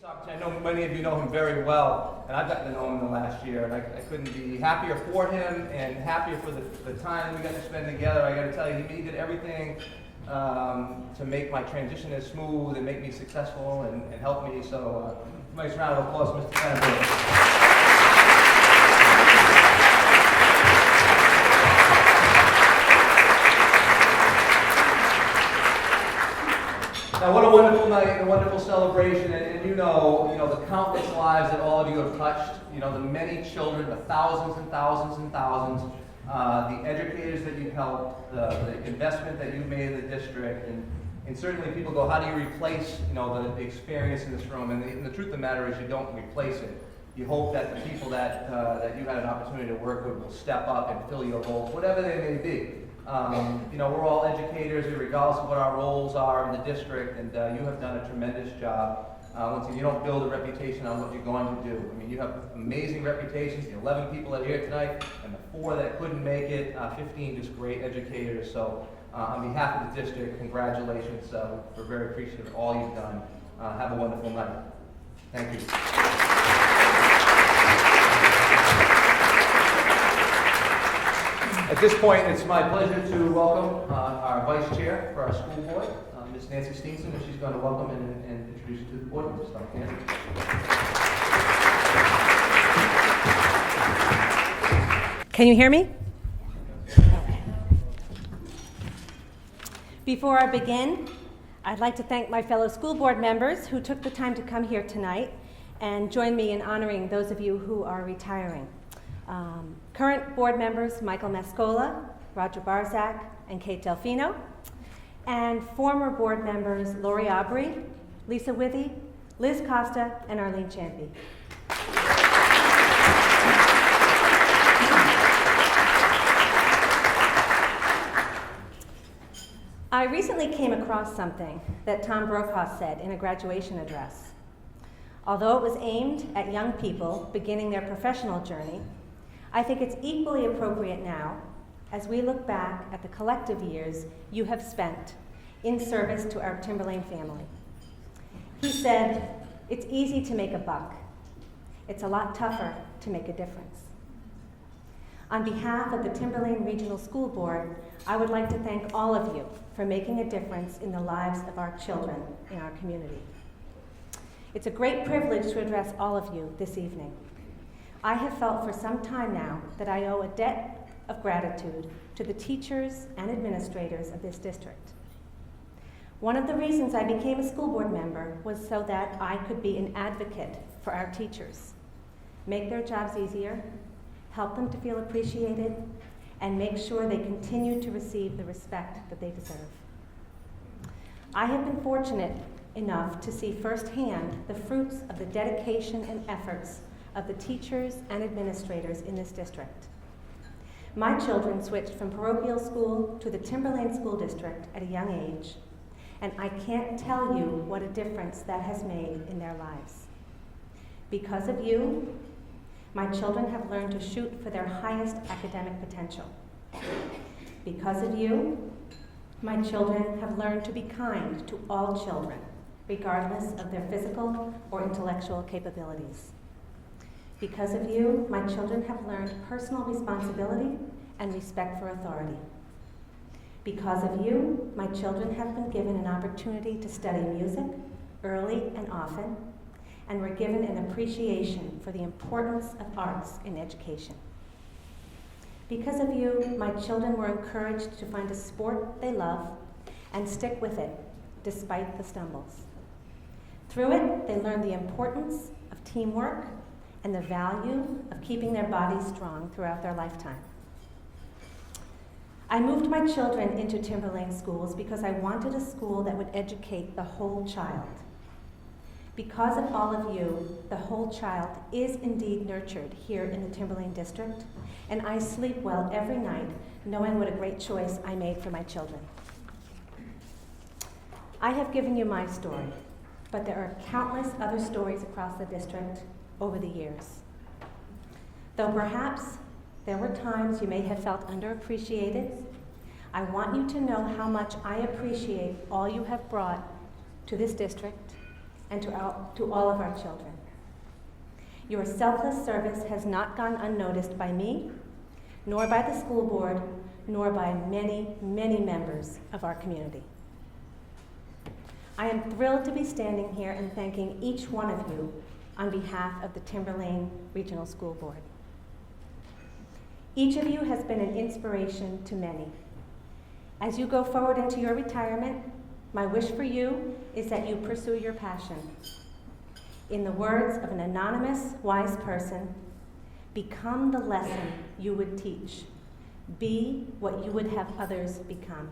I know many of you know him very well, and I've gotten to know him in the last year, and I couldn't be happier for him and happier for the time we got to spend together. I got to tell you, he did everything to make my transition as smooth and make me successful and help me. So, nice round of applause, Mr. Senator. Now, what a wonderful night, a wonderful celebration, and you know the countless lives that all of you have touched, the many children, the thousands and thousands and thousands, the educators that you've helped, the investment that you've made in the district, and certainly people go, how do you replace, the experience in this room? And the truth of the matter is you don't replace it. You hope that the people that you had an opportunity to work with will step up and fill your roles, whatever they may be. We're all educators, regardless of what our roles are in the district, and you have done a tremendous job. Once again, you don't build a reputation on what you're going to do. I mean, you have amazing reputations, the 11 people that are here tonight, and the 4 that couldn't make it, 15 just great educators. So, on behalf of the district, congratulations. We're very appreciative of all you've done. Have a wonderful night. Thank you. At this point, it's my pleasure to welcome our Vice Chair for our school board, Ms. Nancy Steenson, and she's going to welcome and introduce you to the board. Nancy. Can you hear me? Before I begin, I'd like to thank my fellow school board members who took the time to come here tonight and join me in honoring those of you who are retiring. Current board members Michael Mascola, Roger Barzak, and Kate Delfino, and former board members Lori Aubry, Lisa Withy, Liz Costa, and Arlene Champy. I recently came across something that Tom Brokaw said in a graduation address. Although it was aimed at young people beginning their professional journey, I think it's equally appropriate now as we look back at the collective years you have spent in service to our Timberlane family. He said, "It's easy to make a buck. It's a lot tougher to make a difference." On behalf of the Timberlane Regional School Board, I would like to thank all of you for making a difference in the lives of our children in our community. It's a great privilege to address all of you this evening. I have felt for some time now that I owe a debt of gratitude to the teachers and administrators of this district. One of the reasons I became a school board member was so that I could be an advocate for our teachers, make their jobs easier, help them to feel appreciated, and make sure they continue to receive the respect that they deserve. I have been fortunate enough to see firsthand the fruits of the dedication and efforts of the teachers and administrators in this district. My children switched from parochial school to the Timberlane School District at a young age, and I can't tell you what a difference that has made in their lives. Because of you, my children have learned to shoot for their highest academic potential. Because of you, my children have learned to be kind to all children, regardless of their physical or intellectual capabilities. Because of you, my children have learned personal responsibility and respect for authority. Because of you, my children have been given an opportunity to study music early and often, and were given an appreciation for the importance of arts in education. Because of you, my children were encouraged to find a sport they love and stick with it, despite the stumbles. Through it, they learned the importance of teamwork and the value of keeping their bodies strong throughout their lifetime. I moved my children into Timberlane schools because I wanted a school that would educate the whole child. Because of all of you, the whole child is indeed nurtured here in the Timberlane district, and I sleep well every night knowing what a great choice I made for my children. I have given you my story, but there are countless other stories across the district over the years. Though perhaps there were times you may have felt underappreciated, I want you to know how much I appreciate all you have brought to this district and to all of our children. Your selfless service has not gone unnoticed by me, nor by the school board, nor by many, many members of our community. I am thrilled to be standing here and thanking each one of you on behalf of the Timberlane Regional School Board. Each of you has been an inspiration to many. As you go forward into your retirement, my wish for you is that you pursue your passion. In the words of an anonymous, wise person, become the lesson you would teach. Be what you would have others become.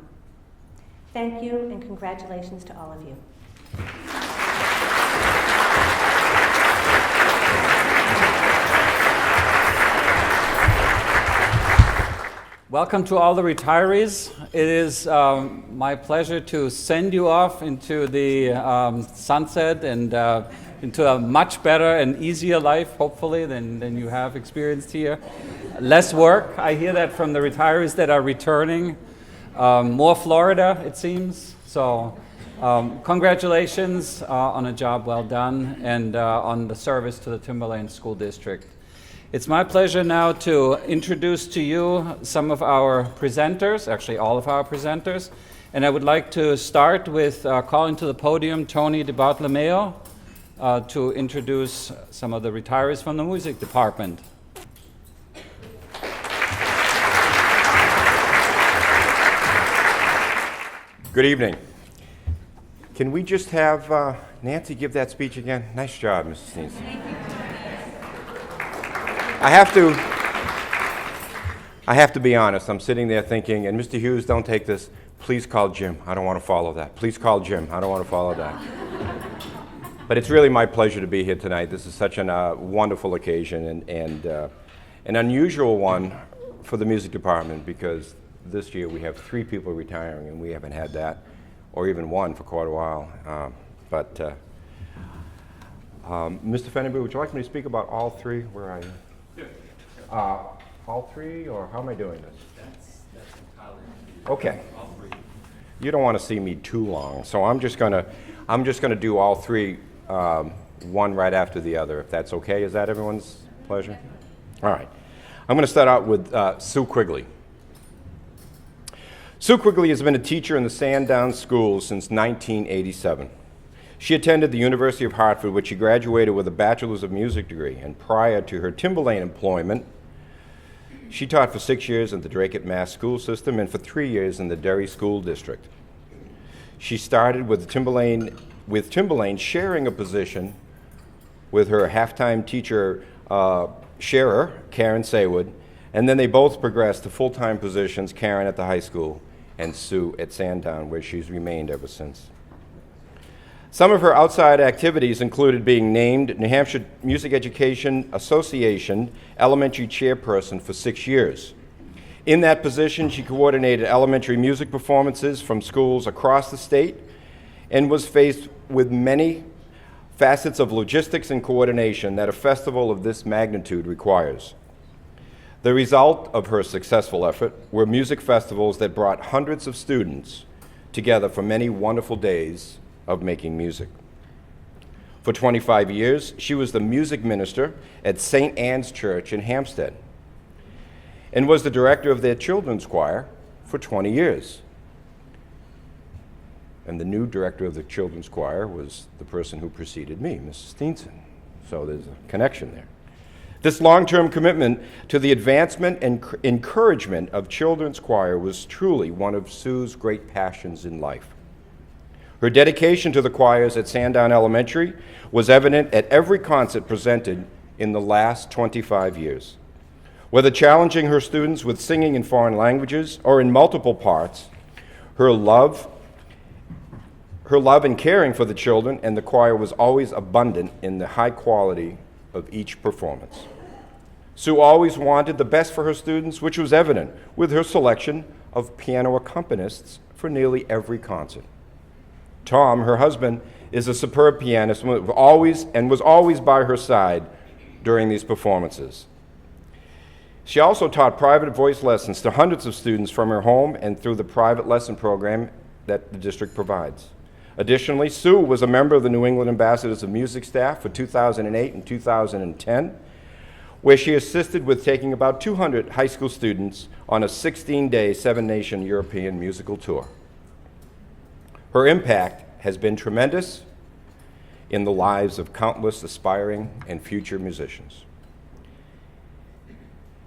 Thank you, and congratulations to all of you. Welcome to all the retirees. It is my pleasure to send you off into the sunset and into a much better and easier life, hopefully, than you have experienced here. Less work, I hear that from the retirees that are returning. More Florida, it seems. So congratulations on a job well done and on the service to the Timberlane School District. It's my pleasure now to introduce to you some of our presenters, actually all of our presenters. And I would like to start with calling to the podium Tony DiBartolomeo to introduce some of the retirees from the music department. Good evening. Can we just have Nancy give that speech again? Nice job, Mrs. Steenson. I have to be honest. I'm sitting there thinking, and Mr. Hughes, don't take this. Please call Jim. I don't want to follow that. Please call Jim. I don't want to follow that. But it's really my pleasure to be here tonight. This is such a wonderful occasion and an unusual one for the music department because this year we have 3 people retiring, and we haven't had that, or even one for quite a while. Mr. Fennery, would you like me to speak about all 3? Where are you? All 3, or how am I doing this? That's entirely okay. All 3. You don't want to see me too long, so I'm just gonna do all 3, one right after the other, if that's okay. Is that everyone's pleasure? All right. I'm going to start out with Sue Quigley. Sue Quigley has been a teacher in the Sandown Schools since 1987. She attended the University of Hartford, which she graduated with a Bachelor's of Music degree, and prior to her Timberlane employment, she taught for 6 years in the Drake Mass school system and for 3 years in the Derry School District. She started with Timberlane sharing a position with her half-time teacher sharer, Karen Saywood, and then they both progressed to full-time positions, Karen at the high school and Sue at Sandown, where she's remained ever since. Some of her outside activities included being named New Hampshire Music Education Association elementary chairperson for 6 years. In that position, she coordinated elementary music performances from schools across the state and was faced with many facets of logistics and coordination that a festival of this magnitude requires. The result of her successful effort were music festivals that brought hundreds of students together for many wonderful days of making music. For 25 years, she was the music minister at St. Anne's Church in Hampstead and was the director of their children's choir for 20 years. And the new director of the children's choir was the person who preceded me, Mrs. Steenson. So there's a connection there. This long-term commitment to the advancement and encouragement of children's choir was truly one of Sue's great passions in life. Her dedication to the choirs at Sandown Elementary was evident at every concert presented in the last 25 years. Whether challenging her students with singing in foreign languages or in multiple parts, her love and caring for the children and the choir was always abundant in the high quality of each performance. Sue always wanted the best for her students, which was evident with her selection of piano accompanists for nearly every concert. Tom, her husband, is a superb pianist and was always by her side during these performances. She also taught private voice lessons to hundreds of students from her home and through the private lesson program that the district provides. Additionally, Sue was a member of the New England Ambassadors of Music staff for 2008 and 2010, where she assisted with taking about 200 high school students on a 16-day, 7-nation European musical tour. Her impact has been tremendous in the lives of countless aspiring and future musicians.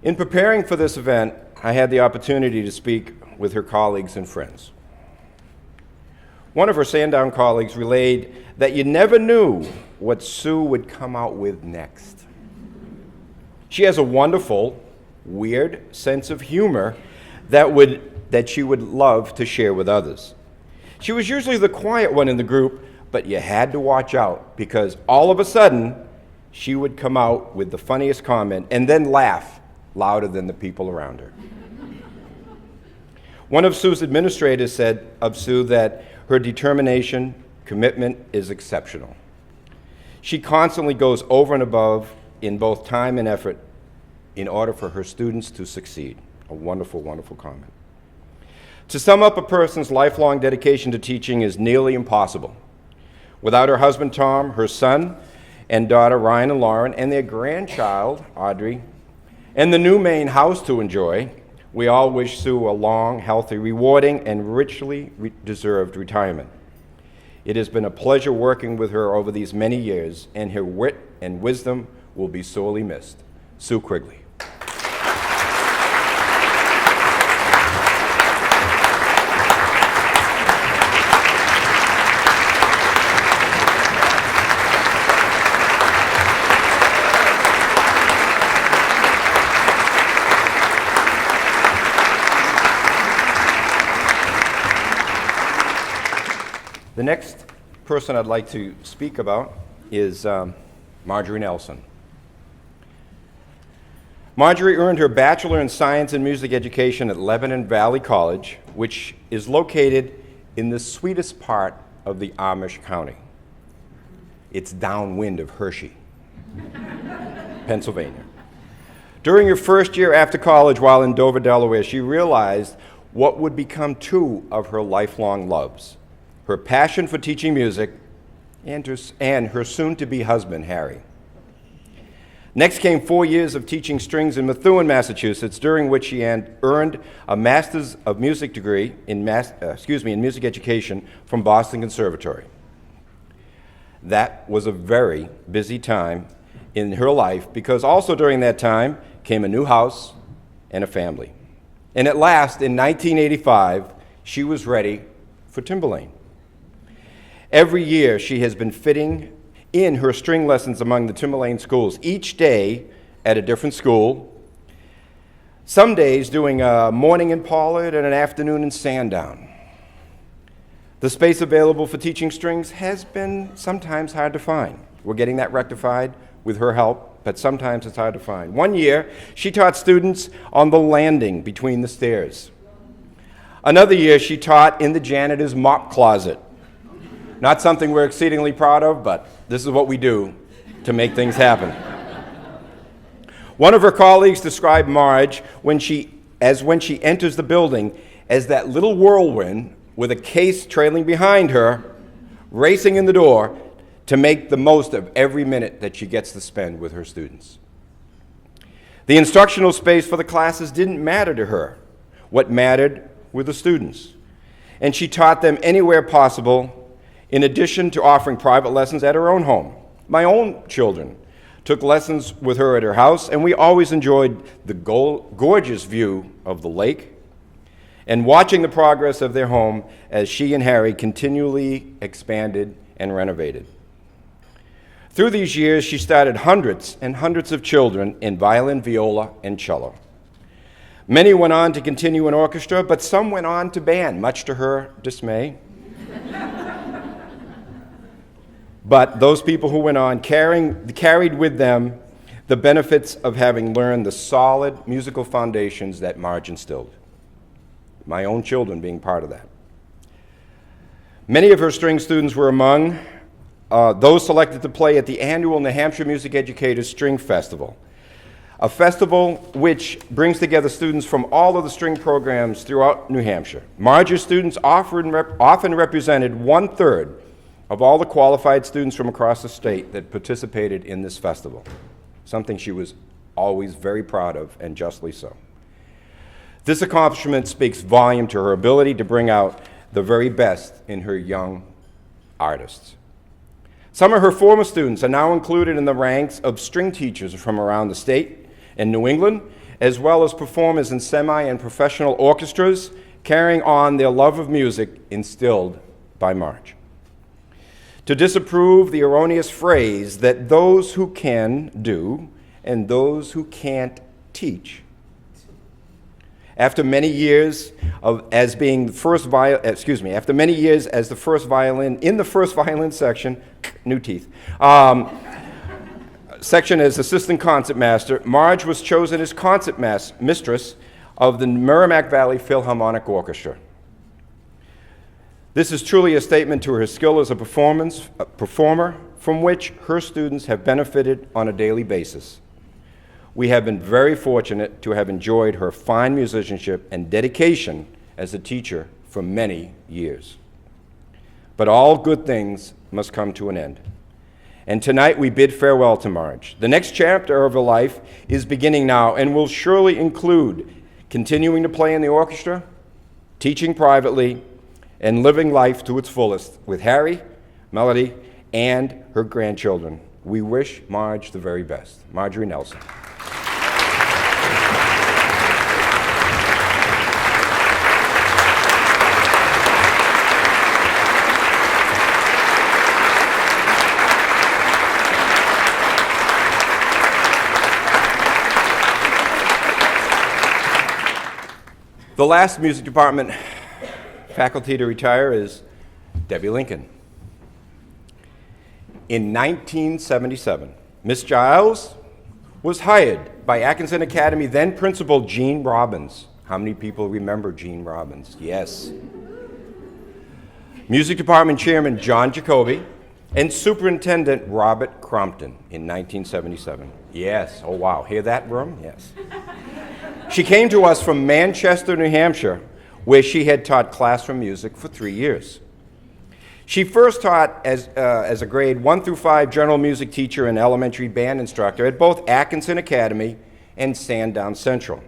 In preparing for this event, I had the opportunity to speak with her colleagues and friends. One of her Sandown colleagues relayed that you never knew what Sue would come out with next. She has a wonderful, weird sense of humor that she would love to share with others. She was usually the quiet one in the group, but you had to watch out because all of a sudden, she would come out with the funniest comment and then laugh louder than the people around her. One of Sue's administrators said of Sue that her determination, commitment is exceptional. She constantly goes over and above in both time and effort in order for her students to succeed. A wonderful, wonderful comment. To sum up a person's lifelong dedication to teaching is nearly impossible. Without her husband Tom, her son and daughter Ryan and Lauren, and their grandchild Audrey, and the new main house to enjoy, we all wish Sue a long, healthy, rewarding, and richly deserved retirement. It has been a pleasure working with her over these many years, and her wit and wisdom will be sorely missed. Sue Quigley. The next person I'd like to speak about is Marjorie Nelson. Marjorie earned her Bachelor in Science and Music Education at Lebanon Valley College, which is located in the sweetest part of the Amish County. It's downwind of Hershey, Pennsylvania. During her first year after college while in Dover, Delaware, she realized what would become two of her lifelong loves: her passion for teaching music and her soon-to-be husband, Harry. Next came 4 years of teaching strings in Methuen, Massachusetts, during which she earned a Master's of Music degree in Music Education from Boston Conservatory. That was a very busy time in her life because also during that time came a new house and a family. And at last, in 1985, she was ready for Timberlane. Every year, she has been fitting in her string lessons among the Timberlane schools, each day at a different school, some days doing a morning in Pollard and an afternoon in Sandown. The space available for teaching strings has been sometimes hard to find. We're getting that rectified with her help, but sometimes it's hard to find. One year, she taught students on the landing between the stairs. Another year, she taught in the janitor's mop closet. Not something we're exceedingly proud of, but this is what we do to make things happen. One of her colleagues described Marge when she enters the building as that little whirlwind with a case trailing behind her, racing in the door to make the most of every minute that she gets to spend with her students. The instructional space for the classes didn't matter to her. What mattered were the students. And she taught them anywhere possible, in addition to offering private lessons at her own home. My own children took lessons with her at her house, and we always enjoyed the gorgeous view of the lake and watching the progress of their home as she and Harry continually expanded and renovated. Through these years, she started hundreds and hundreds of children in violin, viola, and cello. Many went on to continue in orchestra, but some went on to band, much to her dismay. But those people who went on carried with them the benefits of having learned the solid musical foundations that Marge instilled. My own children being part of that. Many of her string students were among those selected to play at the annual New Hampshire Music Educators String Festival, a festival which brings together students from all of the string programs throughout New Hampshire. Marge's students often represented 1/3 of all the qualified students from across the state that participated in this festival, something she was always very proud of, and justly so. This accomplishment speaks volume to her ability to bring out the very best in her young artists. Some of her former students are now included in the ranks of string teachers from around the state and New England, as well as performers in semi and professional orchestras, carrying on their love of music instilled by Marge. To disapprove the erroneous phrase that those who can do and those who can't teach. After many years as the first violin in the first violin section, new teeth, section as assistant concertmaster, Marge was chosen as concert mistress of the Merrimack Valley Philharmonic Orchestra. This is truly a statement to her skill as a performer from which her students have benefited on a daily basis. We have been very fortunate to have enjoyed her fine musicianship and dedication as a teacher for many years. But all good things must come to an end. And tonight we bid farewell to Marge. The next chapter of her life is beginning now and will surely include continuing to play in the orchestra, teaching privately, and living life to its fullest with Harry, Melody, and her grandchildren. We wish Marge the very best. Marjorie Nelson. The last music department faculty to retire is Debbie Lincoln. In 1977, Miss Giles was hired by Atkinson Academy then Principal Gene Robbins. How many people remember Gene Robbins? Yes. Music Department Chairman John Jacoby and Superintendent Robert Crompton in 1977. Yes. Oh, wow. Hear that, room? Yes. She came to us from Manchester, New Hampshire, where she had taught classroom music for 3 years. She first taught as a grade 1 through 5 general music teacher and elementary band instructor at both Atkinson Academy and Sandown Central.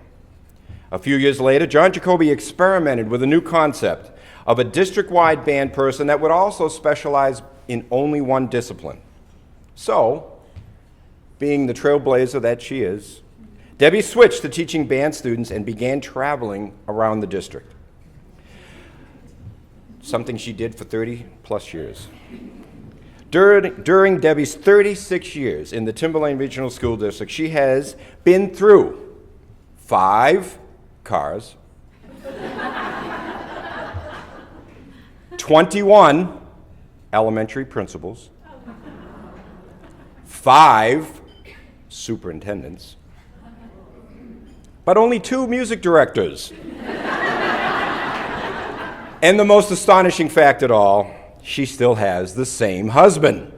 A few years later, John Jacoby experimented with a new concept of a district-wide band person that would also specialize in only one discipline. So, being the trailblazer that she is, Debbie switched to teaching band students and began traveling around the district, something she did for 30-plus years. During Debbie's 36 years in the Timberlane Regional School District, she has been through 5 cars, 21 elementary principals, 5 superintendents, but only 2 music directors. And the most astonishing fact at all, she still has the same husband.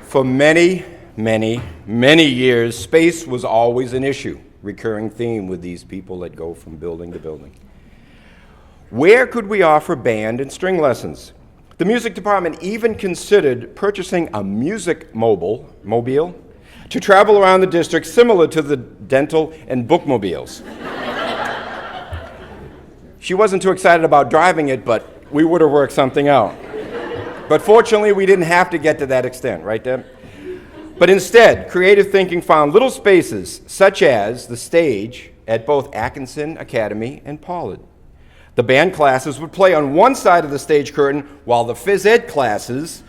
For many, many, many years, space was always an issue, recurring theme with these people that go from building to building. Where could we offer band and string lessons? The music department even considered purchasing a music mobile to travel around the district similar to the dental and bookmobiles. She wasn't too excited about driving it, but we would have worked something out. But fortunately, we didn't have to get to that extent, right, Deb? But instead, creative thinking found little spaces, such as the stage at both Atkinson Academy and Pollard. The band classes would play on one side of the stage curtain while the phys ed classes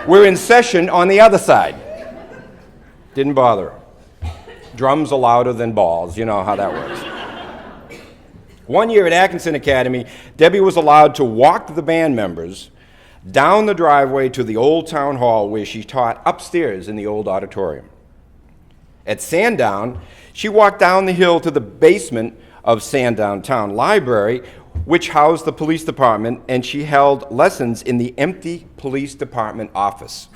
were in session on the other side. Didn't bother her. Drums are louder than balls. You know how that works. One year at Atkinson Academy, Debbie was allowed to walk the band members down the driveway to the old town hall where she taught upstairs in the old auditorium. At Sandown, she walked down the hill to the basement of Sandown Town Library, which housed the police department, and she held lessons in the empty police department office.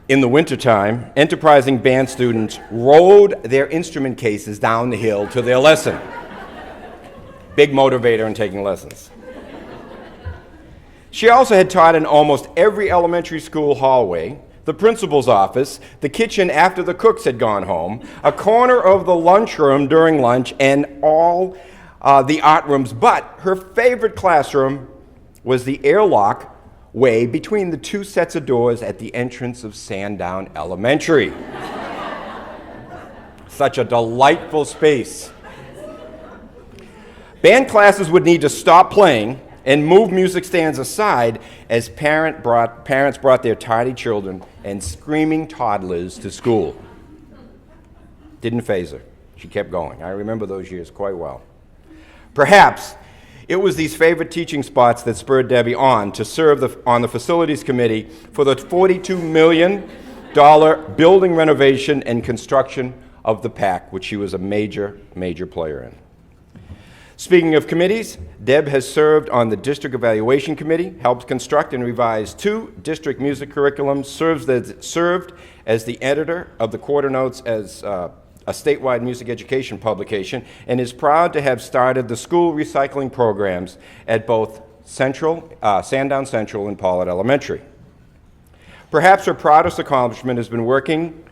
In the wintertime, enterprising band students rode their instrument cases down the hill to their lesson. Big motivator in taking lessons. She also had taught in almost every elementary school hallway, the principal's office, the kitchen after the cooks had gone home, a corner of the lunchroom during lunch, and all the art rooms. But her favorite classroom was the airlock way between the two sets of doors at the entrance of Sandown Elementary. Such a delightful space. Band classes would need to stop playing and move music stands aside as parents brought their tardy children and screaming toddlers to school. Didn't faze her. She kept going. I remember those years quite well. Perhaps it was these favorite teaching spots that spurred Debbie on to serve on the facilities committee for the $42 million building renovation and construction of the PAC, which she was a major, major player in. Speaking of committees, Deb has served on the District Evaluation Committee, helped construct and revise 2 district music curriculums, served as the editor of the Quarter Notes as a statewide music education publication, and is proud to have started the school recycling programs at both Sandown Central and Pollard Elementary. Perhaps her proudest accomplishment has been working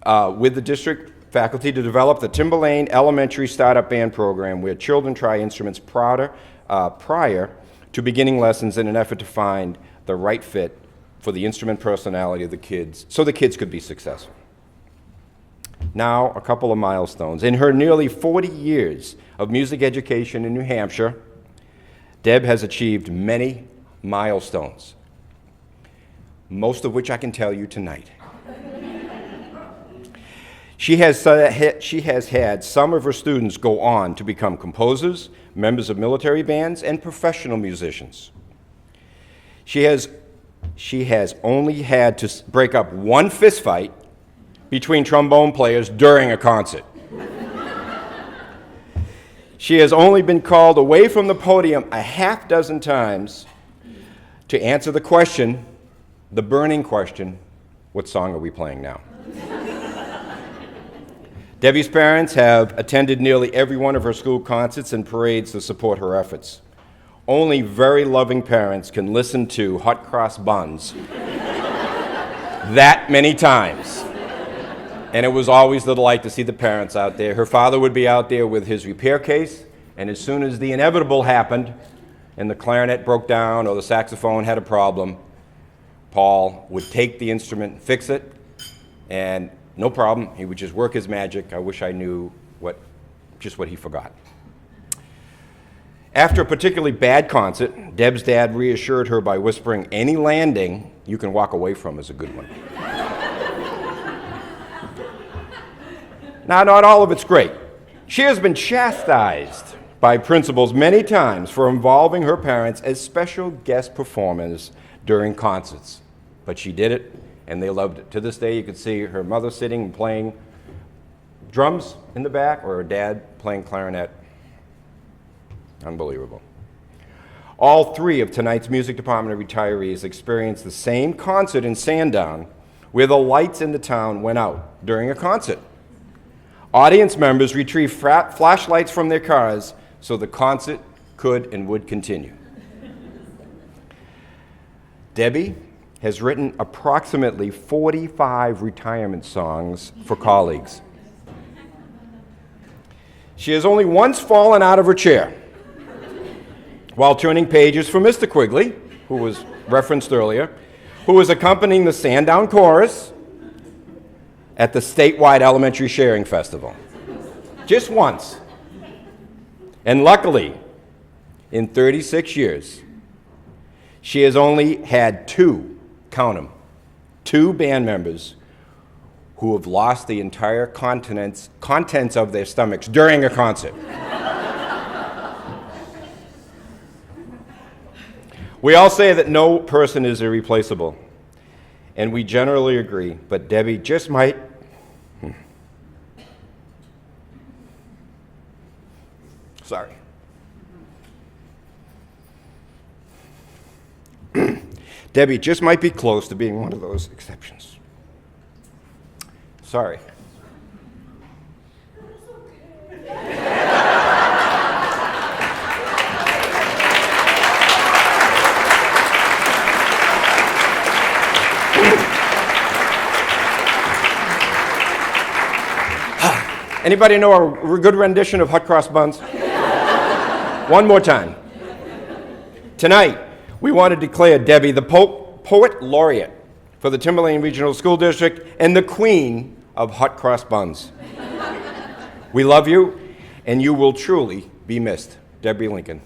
with the district faculty to develop the Timberlane Elementary Startup Band program, where children try instruments prior to beginning lessons in an effort to find the right fit for the instrument personality of the kids, so the kids could be successful. Now, a couple of milestones. In her nearly 40 years of music education in New Hampshire, Deb has achieved many milestones, most of which I can tell you tonight. She has had some of her students go on to become composers, members of military bands, and professional musicians. She has only had to break up one fist fight between trombone players during a concert. She has only been called away from the podium a half dozen times to answer the question, the burning question, what song are we playing now? Debbie's parents have attended nearly every one of her school concerts and parades to support her efforts. Only very loving parents can listen to Hot Cross Buns that many times. And it was always the delight to see the parents out there. Her father would be out there with his repair case, and as soon as the inevitable happened, and the clarinet broke down or the saxophone had a problem, Paul would take the instrument, fix it, and no problem, he would just work his magic. I wish I knew just what he forgot. After a particularly bad concert, Deb's dad reassured her by whispering, "Any landing you can walk away from is a good one." Now, not all of it's great. She has been chastised by principals many times for involving her parents as special guest performers during concerts. But she did it, and they loved it. To this day, you could see her mother sitting and playing drums in the back, or her dad playing clarinet. Unbelievable. All 3 of tonight's music department retirees experienced the same concert in Sandown, where the lights in the town went out during a concert. Audience members retrieved flashlights from their cars so the concert could and would continue. Debbie has written approximately 45 retirement songs for colleagues. She has only once fallen out of her chair while turning pages for Mr. Quigley, who was referenced earlier, who was accompanying the Sandown Chorus at the statewide Elementary Sharing Festival. Just once. And luckily, in 36 years, she has only had 2, count them, 2 band members who have lost the entire contents of their stomachs during a concert. We all say that no person is irreplaceable, and we generally agree, but Debbie just might. Sorry. Debbie just might be close to being one of those exceptions. Sorry. Anybody know a good rendition of Hot Cross Buns? One more time. Tonight, we want to declare Debbie the Poet Laureate for the Timberlane Regional School District and the Queen of Hot Cross Buns. We love you, and you will truly be missed. Debbie Lincoln.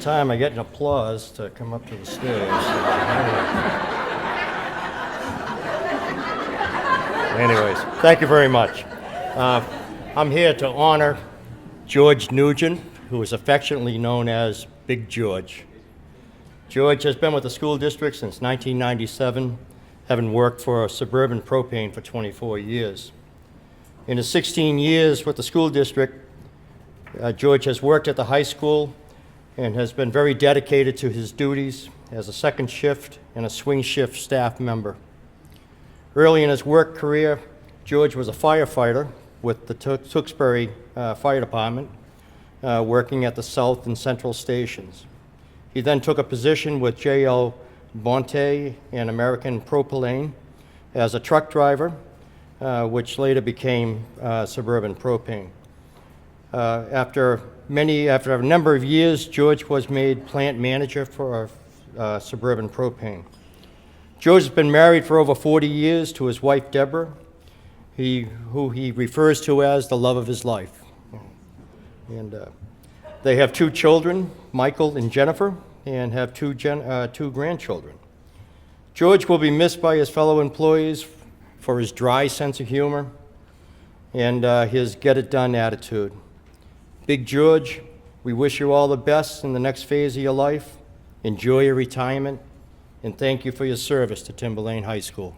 Time I get an applause to come up to the stage. Anyways, thank you very much. I'm here to honor George Nugent, who is affectionately known as Big George. George has been with the school district since 1997, having worked for Suburban Propane for 24 years. In his 16 years with the school district, George has worked at the high school and has been very dedicated to his duties as a second shift and a swing shift staff member. Early in his work career, George was a firefighter with the Tewksbury Fire Department, working at the South and Central stations. He then took a position with J.L. Bonte and American Propylene as a truck driver, which later became Suburban Propane. After a number of years, George was made plant manager for Suburban Propane. George has been married for over 40 years to his wife, Deborah, who he refers to as the love of his life. And they have 2 children, Michael and Jennifer, and have 2 grandchildren. George will be missed by his fellow employees for his dry sense of humor and his get-it-done attitude. Big George, we wish you all the best in the next phase of your life. Enjoy your retirement, and thank you for your service to Timberlane High School.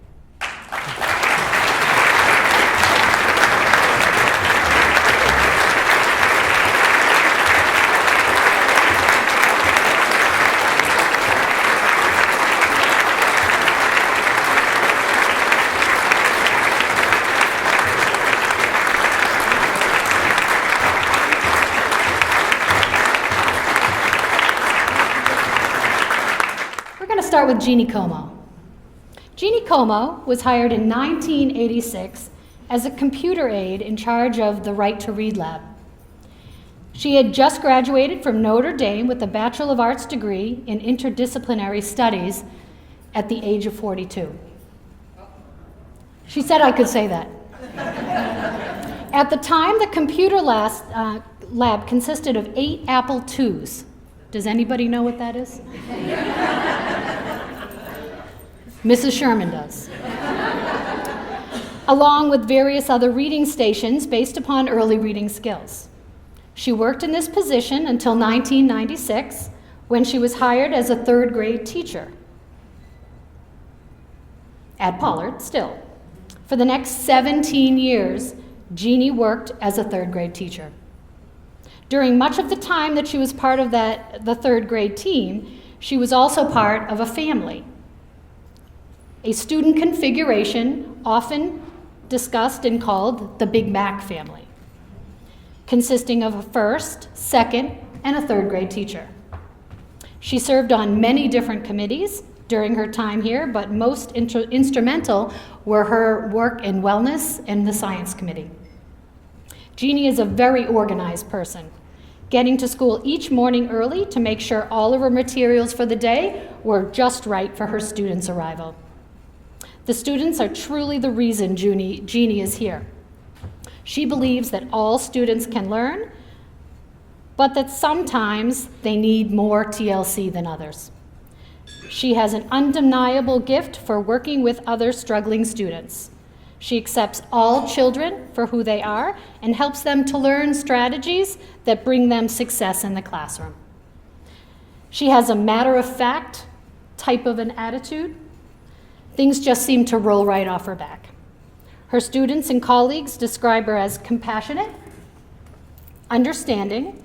Start with Jeannie Como. Jeannie Como was hired in 1986 as a computer aide in charge of the Right to Read Lab. She had just graduated from Notre Dame with a Bachelor of Arts degree in interdisciplinary studies at the age of 42. She said I could say that. At the time, the computer lab consisted of 8 Apple IIs. Does anybody know what that is? Mrs. Sherman does. Along with various other reading stations based upon early reading skills. She worked in this position until 1996, when she was hired as a 3rd grade teacher at Pollard still. For the next 17 years, Jeannie worked as a 3rd grade teacher. During much of the time that she was part of the 3rd grade team, she was also part of a family. A student configuration often discussed and called the Big Mac family, consisting of a 1st, 2nd, and a 3rd grade teacher. She served on many different committees during her time here, but most instrumental were her work in wellness and the science committee. Jeannie is a very organized person, getting to school each morning early to make sure all of her materials for the day were just right for her students' arrival. The students are truly the reason Jeannie is here. She believes that all students can learn, but that sometimes they need more TLC than others. She has an undeniable gift for working with other struggling students. She accepts all children for who they are and helps them to learn strategies that bring them success in the classroom. She has a matter-of-fact type of an attitude. Things just seem to roll right off her back. Her students and colleagues describe her as compassionate, understanding,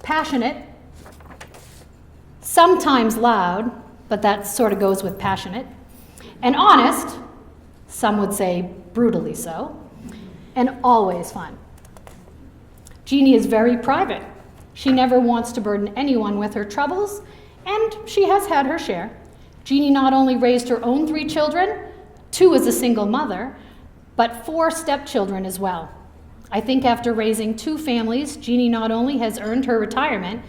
passionate, sometimes loud, but that sort of goes with passionate, and honest, some would say brutally so, and always fun. Jeannie is very private. She never wants to burden anyone with her troubles, and she has had her share. Jeannie not only raised her own 3 children, 2 as a single mother, but 4 stepchildren as well. I think after raising 2 families, Jeannie not only has earned her retirement,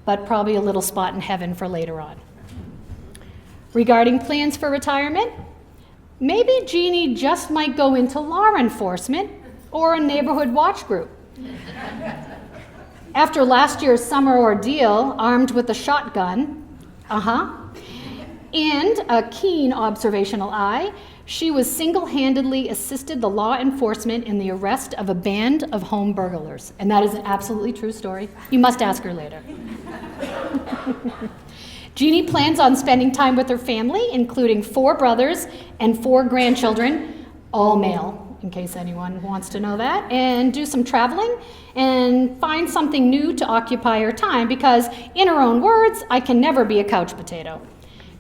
but probably a little spot in heaven for later on. Regarding plans for retirement, maybe Jeannie just might go into law enforcement or a neighborhood watch group. After last year's summer ordeal, armed with a shotgun, and a keen observational eye, she was single-handedly assisted the law enforcement in the arrest of a band of home burglars. And that is an absolutely true story. You must ask her later. Jeannie plans on spending time with her family, including 4 brothers and 4 grandchildren, all male, in case anyone wants to know that, and do some traveling and find something new to occupy her time because, in her own words, I can never be a couch potato.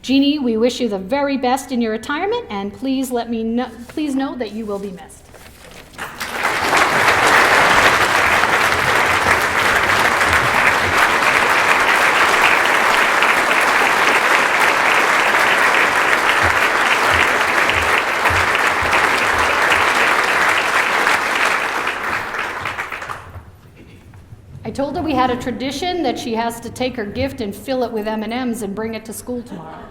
Jeannie, we wish you the very best in your retirement, and please know that you will be missed. I told her we had a tradition that she has to take her gift and fill it with M&Ms and bring it to school tomorrow.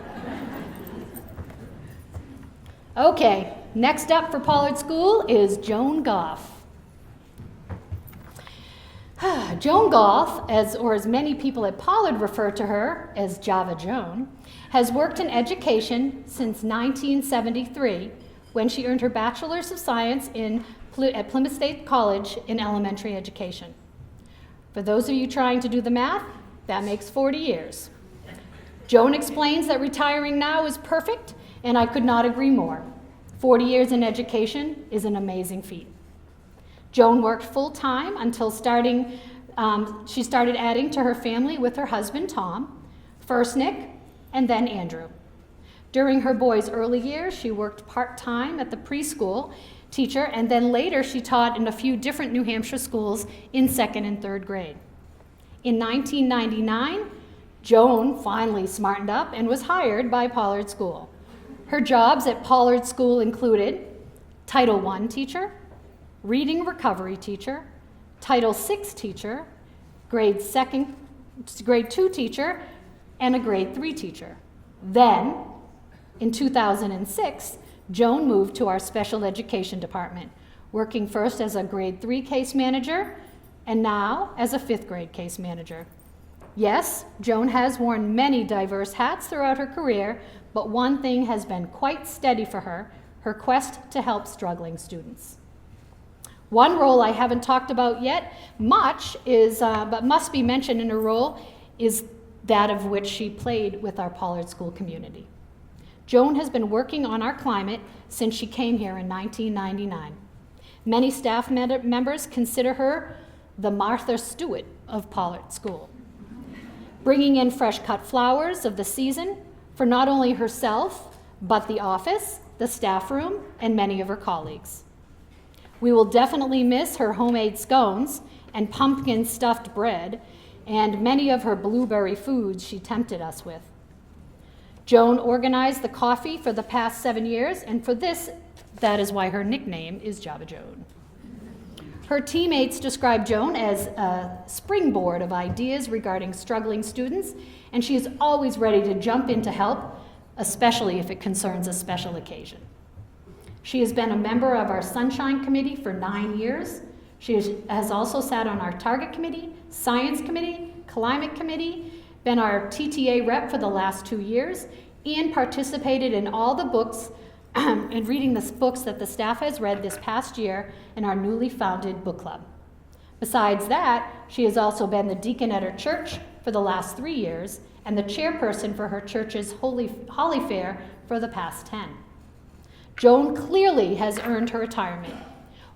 Okay, next up for Pollard School is Joan Goff. Joan Goff, as many people at Pollard refer to her as Java Joan, has worked in education since 1973 when she earned her Bachelor's of Science at Plymouth State College in elementary education. For those of you trying to do the math, that makes 40 years. Joan explains that retiring now is perfect, and I could not agree more. 40 years in education is an amazing feat. Joan worked full-time until she started adding to her family with her husband, Tom, first Nick, and then Andrew. During her boys' early years, she worked part-time at the preschool teacher, and then later she taught in a few different New Hampshire schools in 2nd and 3rd grade. In 1999, Joan finally smartened up and was hired by Pollard School. Her jobs at Pollard School included Title I teacher, Reading Recovery teacher, Title VI teacher, Grade 2 teacher, and a Grade 3 teacher. Then, in 2006, Joan moved to our special education department, working first as a Grade 3 case manager and now as a 5th grade case manager. Yes, Joan has worn many diverse hats throughout her career, but one thing has been quite steady for her, her quest to help struggling students. One role I haven't talked about yet much but must be mentioned in her role is that of which she played with our Pollard School community. Joan has been working on our climate since she came here in 1999. Many staff members consider her the Martha Stewart of Pollard School, bringing in fresh-cut flowers of the season for not only herself, but the office, the staff room, and many of her colleagues. We will definitely miss her homemade scones and pumpkin-stuffed bread, and many of her blueberry foods she tempted us with. Joan organized the coffee for the past 7 years, and for this, that is why her nickname is Java Joan. Her teammates describe Joan as a springboard of ideas regarding struggling students, and she is always ready to jump in to help, especially if it concerns a special occasion. She has been a member of our Sunshine Committee for 9 years. She has also sat on our Target Committee, Science Committee, Climate Committee, been our TTA rep for the last 2 years, and participated in all the books and reading the books that the staff has read this past year in our newly founded book club. Besides that, she has also been the deacon at her church for the last 3 years and the chairperson for her church's Holly Fair for the past 10. Joan clearly has earned her retirement.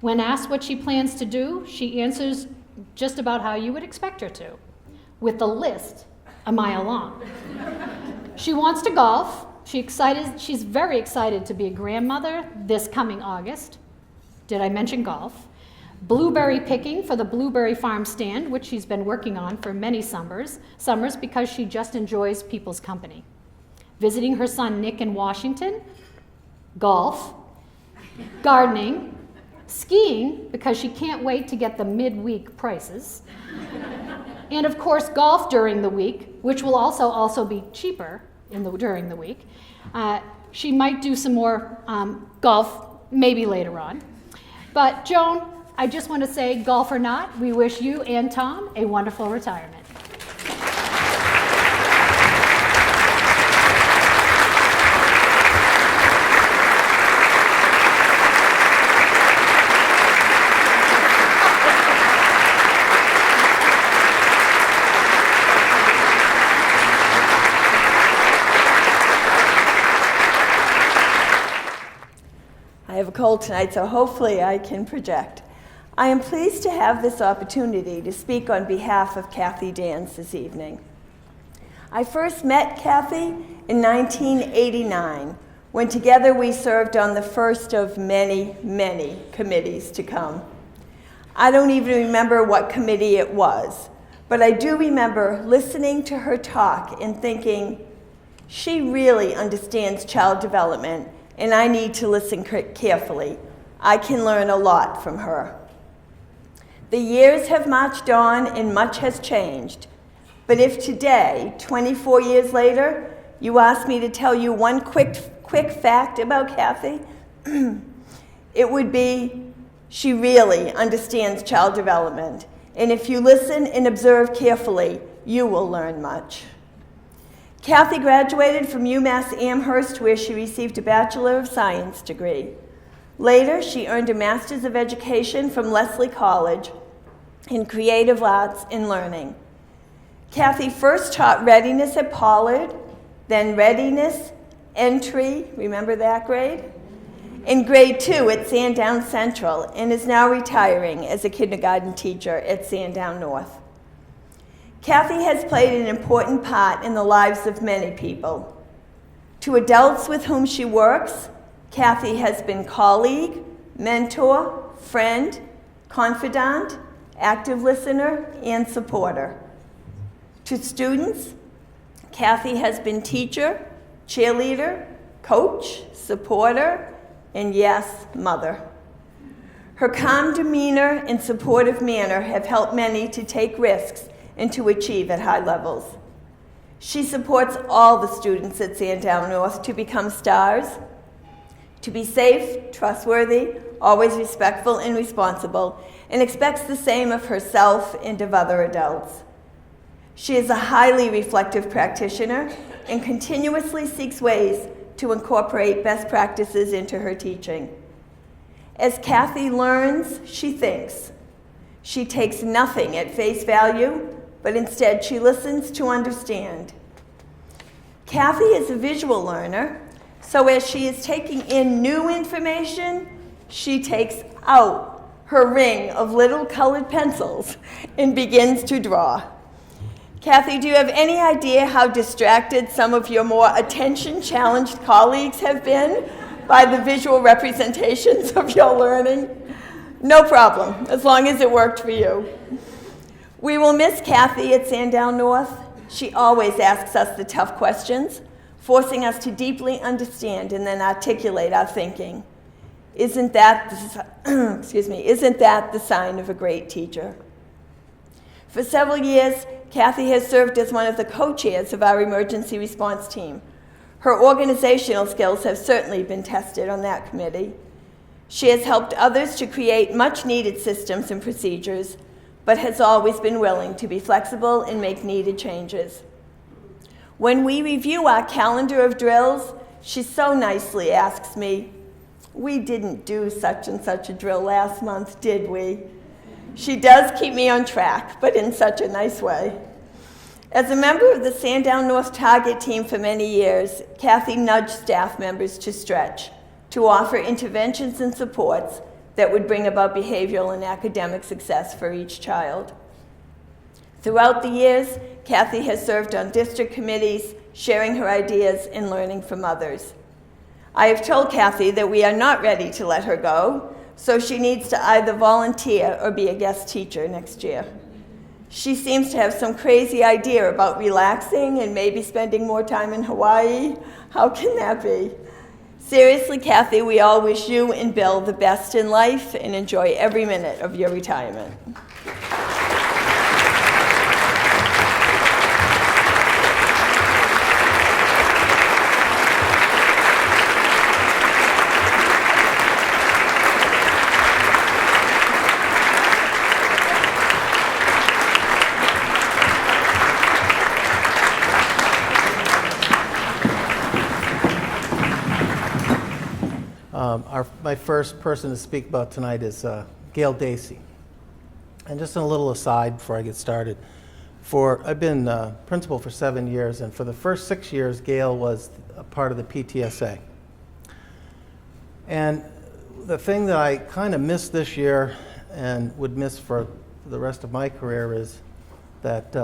When asked what she plans to do, she answers just about how you would expect her to, with the list a mile long. She wants to golf. She's very excited to be a grandmother this coming August. Did I mention golf? Blueberry picking for the Blueberry Farm stand, which she's been working on for many summers because she just enjoys people's company. Visiting her son Nick in Washington, golf, gardening, skiing because she can't wait to get the midweek prices, and of course golf during the week, which will also be cheaper during the week. She might do some more golf maybe later on. But Joan, I just want to say, golf or not, we wish you and Tom a wonderful retirement. I have a cold tonight, so hopefully I can project. I am pleased to have this opportunity to speak on behalf of Kathy Dans this evening. I first met Kathy in 1989, when together we served on the first of many, many committees to come. I don't even remember what committee it was, but I do remember listening to her talk and thinking, she really understands child development, and I need to listen carefully. I can learn a lot from her. The years have marched on and much has changed, but if today, 24 years later, you ask me to tell you one quick fact about Kathy, it would be she really understands child development, and if you listen and observe carefully, you will learn much. Kathy graduated from UMass Amherst, where she received a Bachelor of Science degree. Later, she earned a Master's of Education from Lesley College in Creative Arts and Learning. Kathy first taught readiness at Pollard, then readiness, entry, remember that grade? In grade 2 at Sandown Central, and is now retiring as a kindergarten teacher at Sandown North. Kathy has played an important part in the lives of many people. To adults with whom she works, Kathy has been colleague, mentor, friend, confidant, active listener, and supporter. To students, Kathy has been teacher, cheerleader, coach, supporter, and yes, mother. Her calm demeanor and supportive manner have helped many to take risks and to achieve at high levels. She supports all the students at Sandown North to become stars, to be safe, trustworthy, always respectful and responsible, and expects the same of herself and of other adults. She is a highly reflective practitioner and continuously seeks ways to incorporate best practices into her teaching. As Kathy learns, she thinks. She takes nothing at face value, but instead she listens to understand. Kathy is a visual learner, so as she is taking in new information, she takes out her ring of little colored pencils and begins to draw. Kathy, do you have any idea how distracted some of your more attention-challenged colleagues have been by the visual representations of your learning? No problem, as long as it worked for you. We will miss Kathy at Sandown North. She always asks us the tough questions, forcing us to deeply understand and then articulate our thinking. Isn't that the sign of a great teacher? For several years, Kathy has served as one of the co-chairs of our emergency response team. Her organizational skills have certainly been tested on that committee. She has helped others to create much-needed systems and procedures, but has always been willing to be flexible and make needed changes. When we review our calendar of drills, she so nicely asks me, "We didn't do such and such a drill last month, did we?" She does keep me on track, but in such a nice way. As a member of the Sandown North Target team for many years, Kathy nudged staff members to stretch, to offer interventions and supports that would bring about behavioral and academic success for each child. Throughout the years, Kathy has served on district committees, sharing her ideas and learning from others. I have told Kathy that we are not ready to let her go, so she needs to either volunteer or be a guest teacher next year. She seems to have some crazy idea about relaxing and maybe spending more time in Hawaii. How can that be? Seriously, Kathy, we all wish you and Bill the best in life and enjoy every minute of your retirement. My first person to speak about tonight is Gail Dacey. And just a little aside before I get started. I've been principal for 7 years, and for the first 6 years, Gail was a part of the PTSA. And the thing that I kind of missed this year and would miss for the rest of my career is that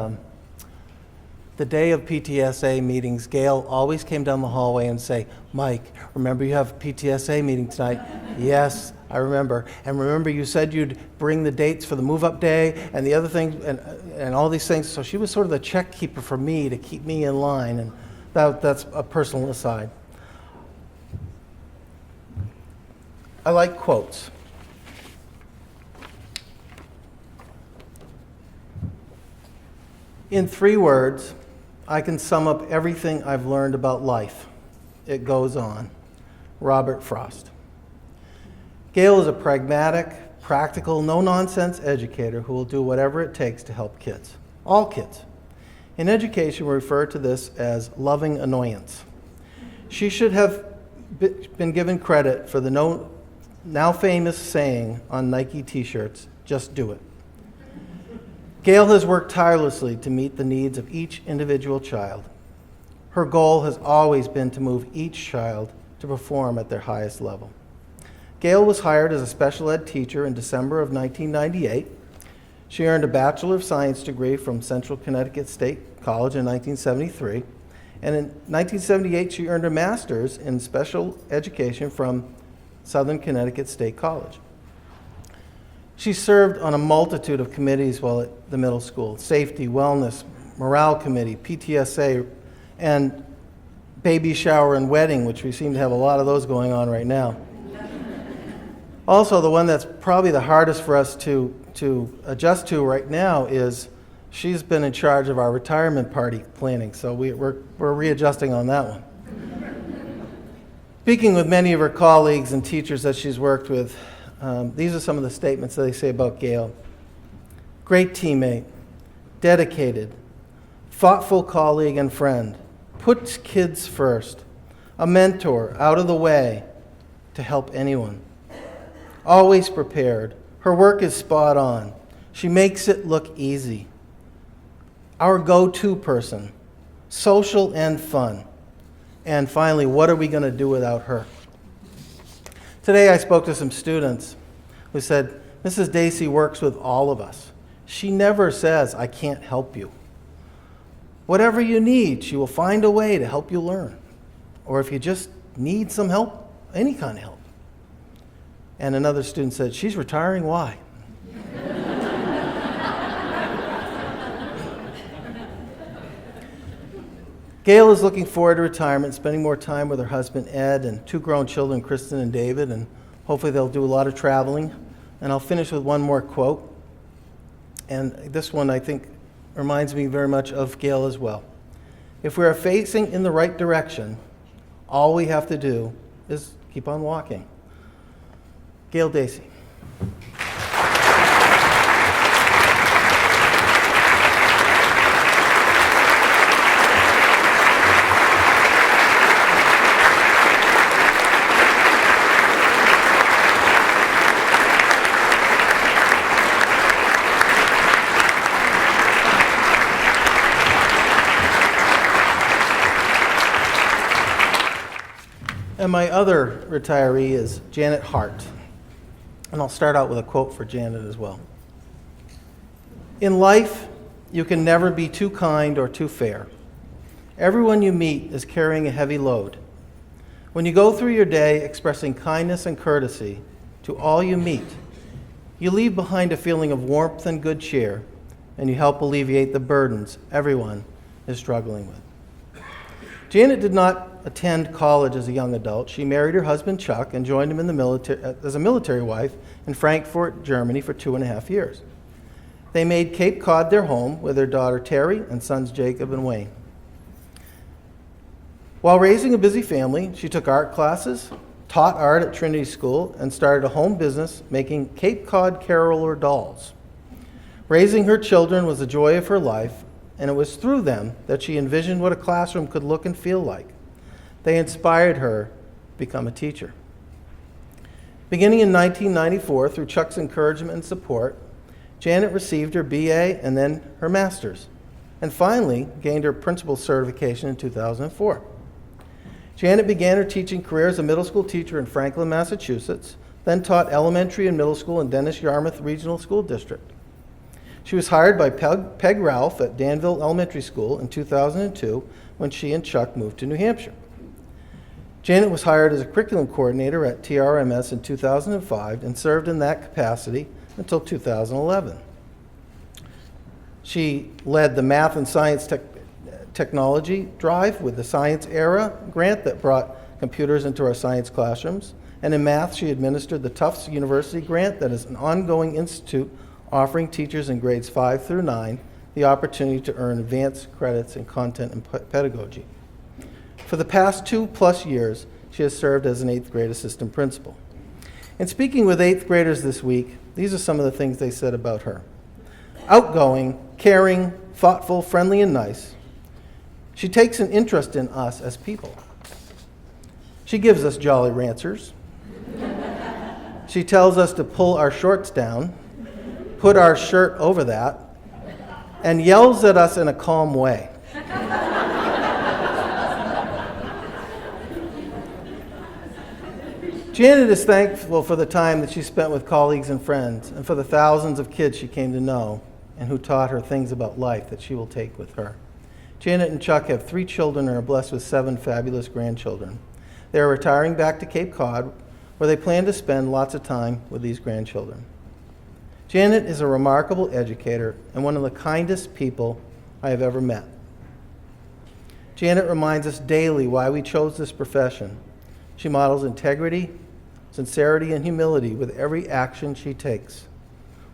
the day of PTSA meetings, Gail always came down the hallway and say, "Mike, remember you have a PTSA meeting tonight?" "Yes, I remember. And remember you said you'd bring the dates for the move-up day and the other things and all these things." So she was sort of the check keeper for me to keep me in line, and that's a personal aside. I like quotes. In 3 words, I can sum up everything I've learned about life. It goes on. Robert Frost. Gail is a pragmatic, practical, no-nonsense educator who will do whatever it takes to help kids. All kids. In education, we refer to this as loving annoyance. She should have been given credit for the now famous saying on Nike t-shirts, "Just do it." Gail has worked tirelessly to meet the needs of each individual child. Her goal has always been to move each child to perform at their highest level. Gail was hired as a special ed teacher in December of 1998. She earned a Bachelor of Science degree from Central Connecticut State College in 1973. And in 1978, she earned a master's in special education from Southern Connecticut State College. She served on a multitude of committees while at the middle school: safety, wellness, morale committee, PTSA, and baby shower and wedding, which we seem to have a lot of those going on right now. Also, the one that's probably the hardest for us to adjust to right now is she's been in charge of our retirement party planning, so we're readjusting on that one. Speaking with many of her colleagues and teachers that she's worked with, these are some of the statements that they say about Gail. Great teammate, dedicated, thoughtful colleague and friend, puts kids first, a mentor, out of the way to help anyone. Always prepared. Her work is spot on. She makes it look easy. Our go-to person, social and fun. And finally, what are we going to do without her? Today I spoke to some students who said, "Mrs. Dacey works with all of us. She never says, 'I can't help you.' Whatever you need, she will find a way to help you learn. Or if you just need some help, any kind of help." And another student said, "She's retiring, why?" Gail is looking forward to retirement, spending more time with her husband, Ed, and 2 grown children, Kristen and David, and hopefully they'll do a lot of traveling. And I'll finish with one more quote. And this one, I think, reminds me very much of Gail as well. If we are facing in the right direction, all we have to do is keep on walking. Gail Dacey. And my other retiree is Janet Hart. And I'll start out with a quote for Janet as well. In life, you can never be too kind or too fair. Everyone you meet is carrying a heavy load. When you go through your day expressing kindness and courtesy to all you meet, you leave behind a feeling of warmth and good cheer, and you help alleviate the burdens everyone is struggling with. Janet did not attend college as a young adult. She married her husband Chuck and joined him in the military as a military wife in Frankfurt, Germany for 2.5 years. They made Cape Cod their home with their daughter Terry and sons Jacob and Wayne. While raising a busy family, she took art classes, taught art at Trinity School, and started a home business making Cape Cod caroler dolls. Raising her children was the joy of her life, and it was through them that she envisioned what a classroom could look and feel like. They inspired her to become a teacher. Beginning in 1994, through Chuck's encouragement and support, Janet received her BA and then her master's, and finally gained her principal certification in 2004. Janet began her teaching career as a middle school teacher in Franklin, Massachusetts, then taught elementary and middle school in Dennis-Yarmouth Regional School District. She was hired by Peg Ralph at Danville Elementary School in 2002 when she and Chuck moved to New Hampshire. Janet was hired as a curriculum coordinator at TRMS in 2005 and served in that capacity until 2011. She led the Math and Science Technology Drive with the Science Era grant that brought computers into our science classrooms. And in math, she administered the Tufts University grant that is an ongoing institute offering teachers in grades 5 through 9 the opportunity to earn advanced credits in content and pedagogy. For the past 2+ years, she has served as an 8th grade assistant principal. In speaking with 8th graders this week, these are some of the things they said about her. Outgoing, caring, thoughtful, friendly, and nice. She takes an interest in us as people. She gives us Jolly Ranchers. She tells us to pull our shorts down, put our shirt over that, and yells at us in a calm way. Janet is thankful for the time that she spent with colleagues and friends, and for the thousands of kids she came to know and who taught her things about life that she will take with her. Janet and Chuck have 3 children and are blessed with 7 fabulous grandchildren. They are retiring back to Cape Cod, where they plan to spend lots of time with these grandchildren. Janet is a remarkable educator and one of the kindest people I have ever met. Janet reminds us daily why we chose this profession. She models integrity, sincerity, and humility with every action she takes.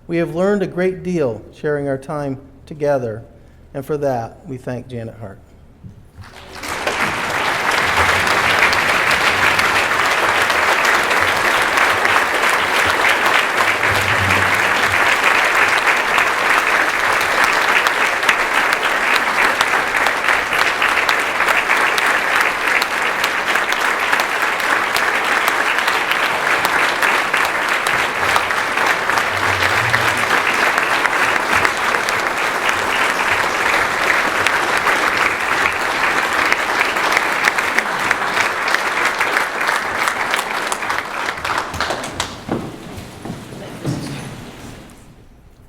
We have learned a great deal sharing our time together, and for that, we thank Janet Hart.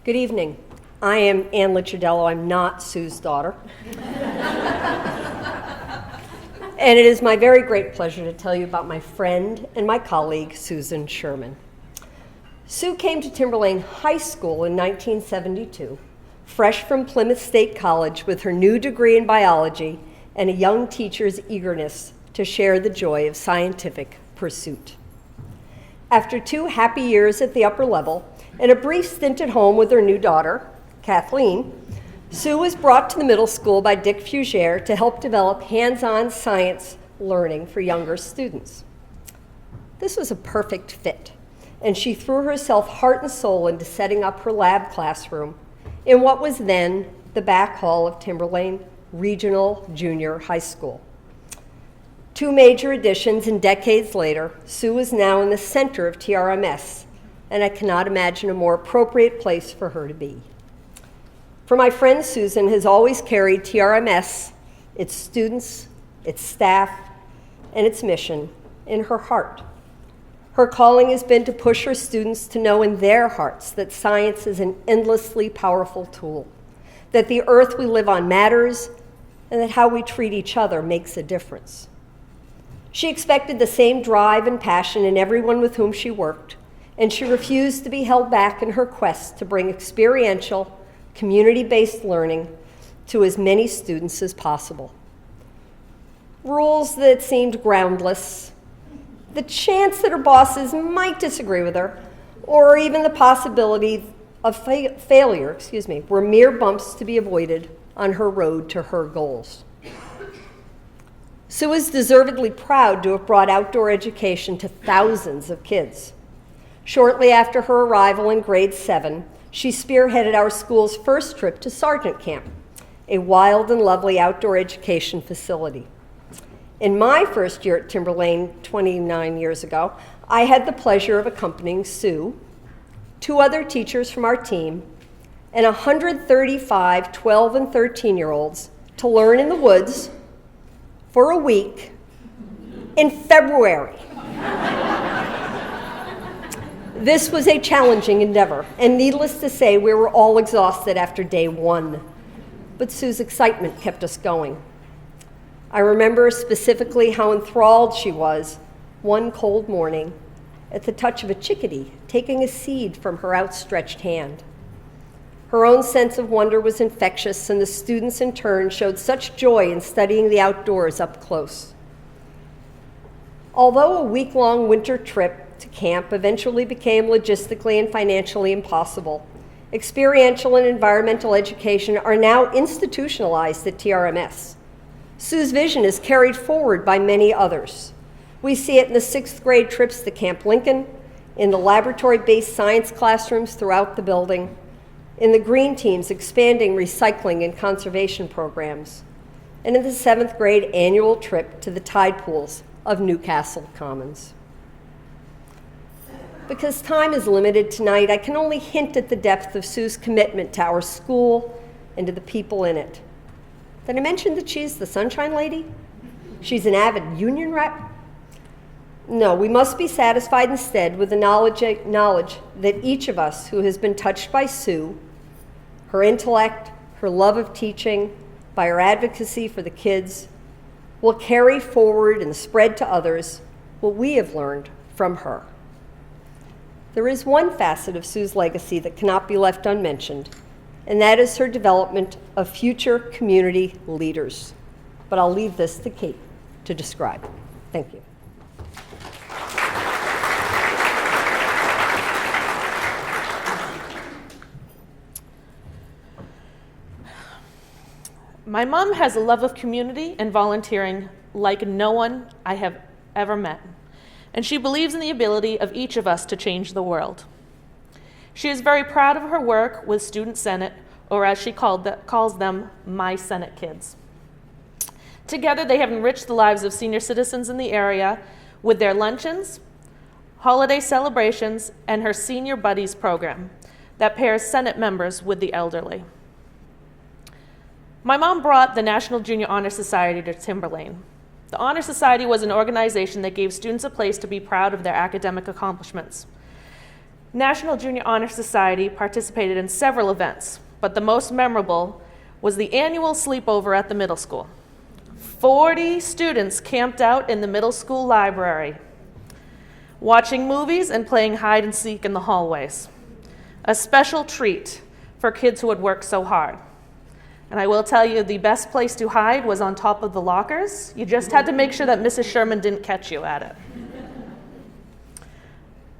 Good evening. I am Ann Licciardello. I'm not Sue's daughter. And it is my very great pleasure to tell you about my friend and my colleague, Susan Sherman. Sue came to Timberlane High School in 1972, fresh from Plymouth State College with her new degree in biology and a young teacher's eagerness to share the joy of scientific pursuit. After 2 happy years at the upper level, and a brief stint at home with her new daughter, Kathleen, Sue was brought to the middle school by Dick Fugere to help develop hands-on science learning for younger students. This was a perfect fit, and she threw herself heart and soul into setting up her lab classroom in what was then the back hall of Timberlane Regional Junior High School. 2 major additions, and decades later, Sue is now in the center of TRMS, and I cannot imagine a more appropriate place for her to be. For my friend Susan has always carried TRMS, its students, its staff, and its mission in her heart. Her calling has been to push her students to know in their hearts that science is an endlessly powerful tool, that the earth we live on matters, and that how we treat each other makes a difference. She expected the same drive and passion in everyone with whom she worked, and she refused to be held back in her quest to bring experiential, community-based learning to as many students as possible. Rules that seemed groundless, the chance that her bosses might disagree with her, or even the possibility of failure, were mere bumps to be avoided on her road to her goals. Sue is deservedly proud to have brought outdoor education to thousands of kids. Shortly after her arrival in grade 7, she spearheaded our school's first trip to Sergeant Camp, a wild and lovely outdoor education facility. In my first year at Timberlane 29 years ago, I had the pleasure of accompanying Sue, 2 other teachers from our team, and 135 12 and 13-year-olds to learn in the woods for a week in February. This was a challenging endeavor, and needless to say, we were all exhausted after day 1. But Sue's excitement kept us going. I remember specifically how enthralled she was one cold morning at the touch of a chickadee taking a seed from her outstretched hand. Her own sense of wonder was infectious, and the students in turn showed such joy in studying the outdoors up close. Although a week-long winter trip to camp eventually became logistically and financially impossible, experiential and environmental education are now institutionalized at TRMS. Sue's vision is carried forward by many others. We see it in the 6th grade trips to Camp Lincoln, in the laboratory-based science classrooms throughout the building, in the green team's expanding recycling and conservation programs, and in the 7th grade annual trip to the tide pools of Newcastle Commons. Because time is limited tonight, I can only hint at the depth of Sue's commitment to our school and to the people in it. Did I mention that she's the Sunshine Lady? She's an avid union rep? No, we must be satisfied instead with the knowledge that each of us who has been touched by Sue, her intellect, her love of teaching, by her advocacy for the kids, will carry forward and spread to others what we have learned from her. There is one facet of Sue's legacy that cannot be left unmentioned, and that is her development of future community leaders. But I'll leave this to Kate to describe. Thank you. My mom has a love of community and volunteering like no one I have ever met, and she believes in the ability of each of us to change the world. She is very proud of her work with Student Senate, or as she calls them, my Senate kids. Together, they have enriched the lives of senior citizens in the area with their luncheons, holiday celebrations, and her Senior Buddies program that pairs Senate members with the elderly. My mom brought the National Junior Honor Society to Timberlane. The Honor Society was an organization that gave students a place to be proud of their academic accomplishments. National Junior Honor Society participated in several events, but the most memorable was the annual sleepover at the middle school. 40 students camped out in the middle school library, watching movies and playing hide and seek in the hallways. A special treat for kids who had worked so hard. And I will tell you, the best place to hide was on top of the lockers. You just had to make sure that Mrs. Sherman didn't catch you at it.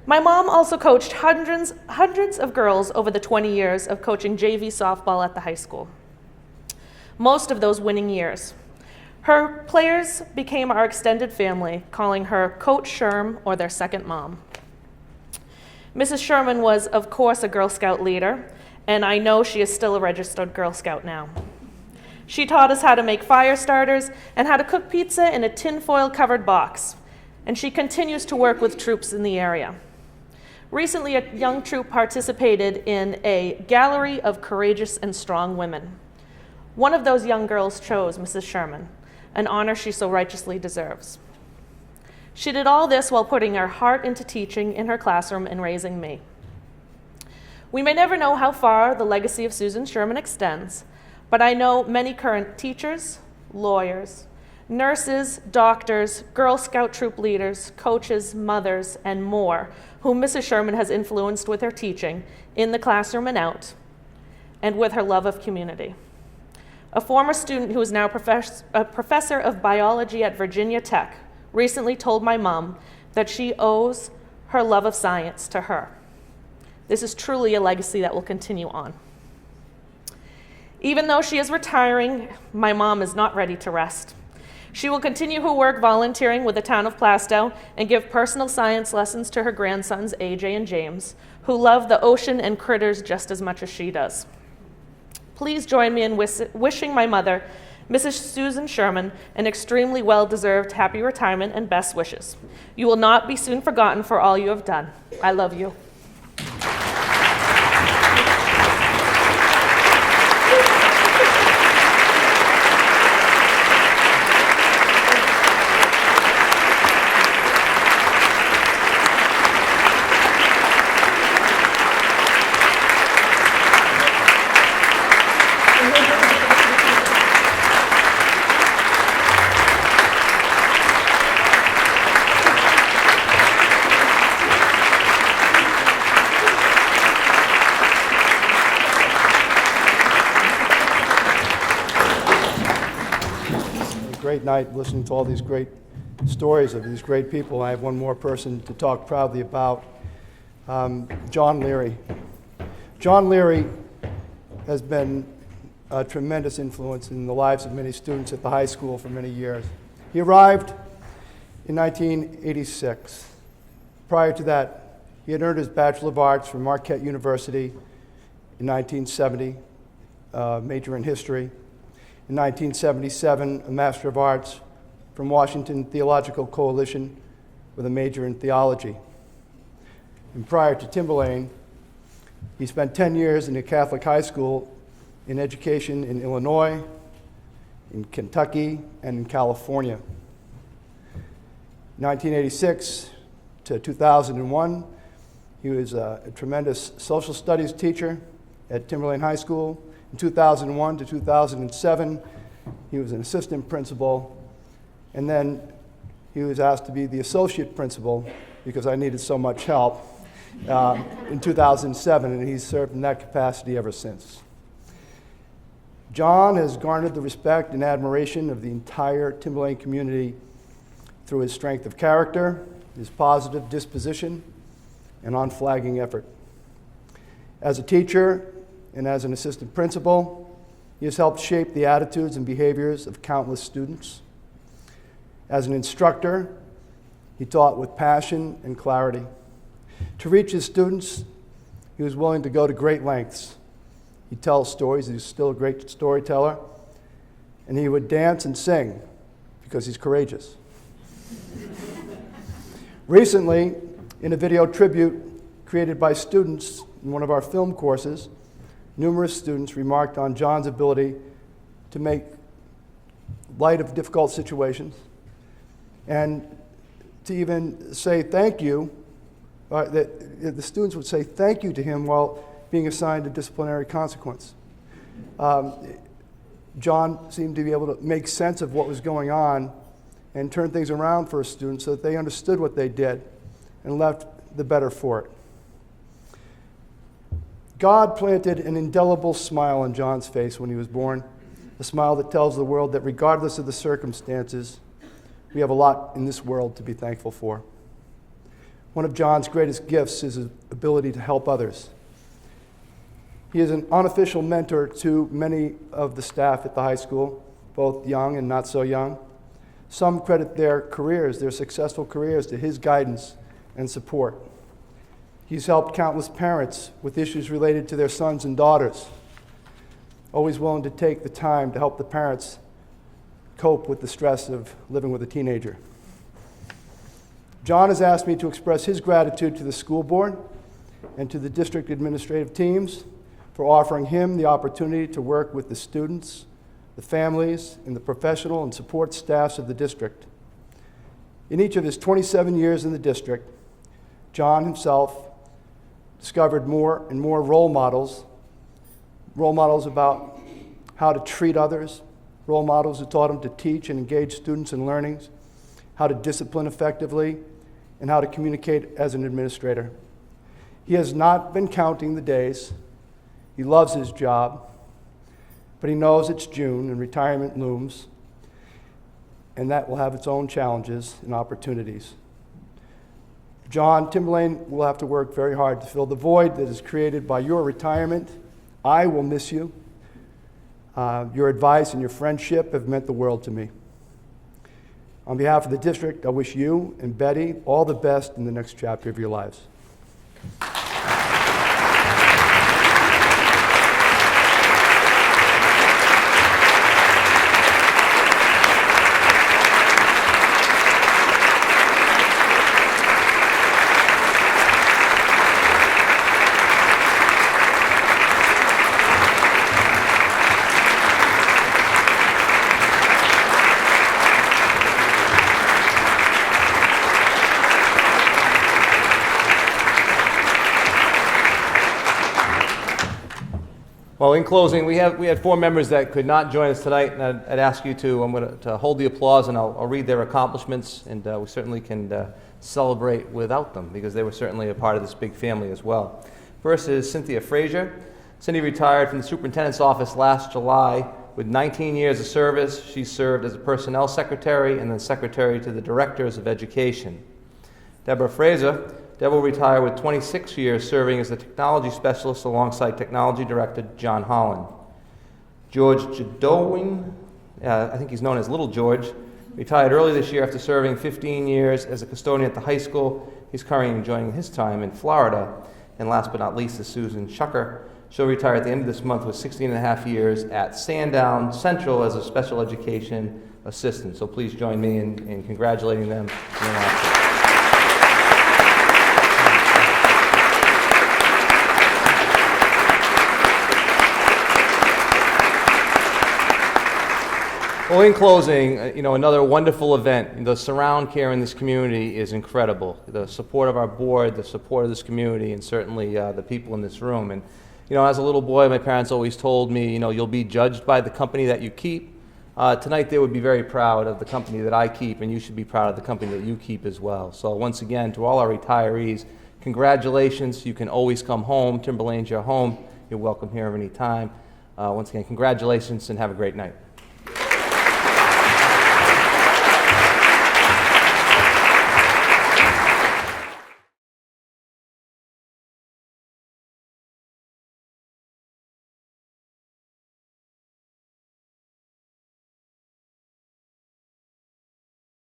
My mom also coached hundreds of girls over the 20 years of coaching JV softball at the high school. Most of those winning years. Her players became our extended family, calling her Coach Sherm or their second mom. Mrs. Sherman was, of course, a Girl Scout leader, and I know she is still a registered Girl Scout now. She taught us how to make fire starters and how to cook pizza in a tinfoil covered box, and she continues to work with troops in the area. Recently, a young troop participated in a gallery of courageous and strong women. One of those young girls chose Mrs. Sherman, an honor she so righteously deserves. She did all this while putting her heart into teaching in her classroom and raising me. We may never know how far the legacy of Susan Sherman extends, but I know many current teachers, lawyers, nurses, doctors, Girl Scout troop leaders, coaches, mothers, and more whom Mrs. Sherman has influenced with her teaching in the classroom and out, and with her love of community. A former student who is now a professor of biology at Virginia Tech recently told my mom that she owes her love of science to her. This is truly a legacy that will continue on. Even though she is retiring, my mom is not ready to rest. She will continue her work volunteering with the town of Plastow and give personal science lessons to her grandsons, AJ and James, who love the ocean and critters just as much as she does. Please join me in wishing my mother, Mrs. Susan Sherman, an extremely well-deserved happy retirement and best wishes. You will not be soon forgotten for all you have done. I love you. Great night listening to all these great stories of these great people. I have one more person to talk proudly about, John Leary. John Leary has been a tremendous influence in the lives of many students at the high school for many years. He arrived in 1986. Prior to that, he had earned his Bachelor of Arts from Marquette University in 1970, major in history. In 1977, a Master of Arts from Washington Theological Coalition with a major in theology. And prior to Timberlane, he spent 10 years in a Catholic high school in education in Illinois, in Kentucky, and in California. 1986 to 2001, he was a tremendous social studies teacher at Timberlane High School. In 2001 to 2007, he was an assistant principal, and then he was asked to be the associate principal because I needed so much help in 2007, and he's served in that capacity ever since. John has garnered the respect and admiration of the entire Timberlane community through his strength of character, his positive disposition, and unflagging effort. As a teacher and as an assistant principal, he has helped shape the attitudes and behaviors of countless students. As an instructor, he taught with passion and clarity. To reach his students, he was willing to go to great lengths. He tells stories, he's still a great storyteller, and he would dance and sing because he's courageous. Recently, in a video tribute created by students in one of our film courses, numerous students remarked on John's ability to make light of difficult situations and to even say thank you. The students would say thank you to him while being assigned a disciplinary consequence. John seemed to be able to make sense of what was going on and turn things around for his students so that they understood what they did and left the better for it. God planted an indelible smile on John's face when he was born, a smile that tells the world that regardless of the circumstances, we have a lot in this world to be thankful for. One of John's greatest gifts is his ability to help others. He is an unofficial mentor to many of the staff at the high school, both young and not so young. Some credit their careers, their successful careers, to his guidance and support. He's helped countless parents with issues related to their sons and daughters, always willing to take the time to help the parents cope with the stress of living with a teenager. John has asked me to express his gratitude to the school board and to the district administrative teams for offering him the opportunity to work with the students, the families, and the professional and support staffs of the district. In each of his 27 years in the district, John himself discovered more and more role models about how to treat others, role models who taught him to teach and engage students in learnings, how to discipline effectively, and how to communicate as an administrator. He has not been counting the days. He loves his job, but he knows it's June and retirement looms, and that will have its own challenges and opportunities. John, Timberlane will have to work very hard to fill the void that is created by your retirement. I will miss you. Your advice and your friendship have meant the world to me. On behalf of the district, I wish you and Betty all the best in the next chapter of your lives. Well, in closing, we had 4 members that could not join us tonight, and I'd ask you to hold the applause, and I'll read their accomplishments, and we certainly can celebrate without them, because they were certainly a part of this big family as well. First is Cynthia Frazier. Cindy retired from the superintendent's office last July with 19 years of service. She served as a personnel secretary and then secretary to the directors of education. Deborah Fraser. Deb will retire with 26 years serving as the technology specialist alongside technology director John Holland. George Jadowin, I think he's known as Little George, retired early this year after serving 15 years as a custodian at the high school. He's currently enjoying his time in Florida. And last but not least is Susan Shucker. She'll retire at the end of this month with 16 and a half years at Sandown Central as a special education assistant. So please join me in congratulating them. Well, in closing, another wonderful event. The surround care in this community is incredible. The support of our board, the support of this community, and certainly the people in this room. And, as a little boy, my parents always told me, you'll be judged by the company that you keep. Tonight, they would be very proud of the company that I keep, and you should be proud of the company that you keep as well. So once again, to all our retirees, congratulations. You can always come home. Timberlane's your home. You're welcome here any time. Once again, congratulations and have a great night.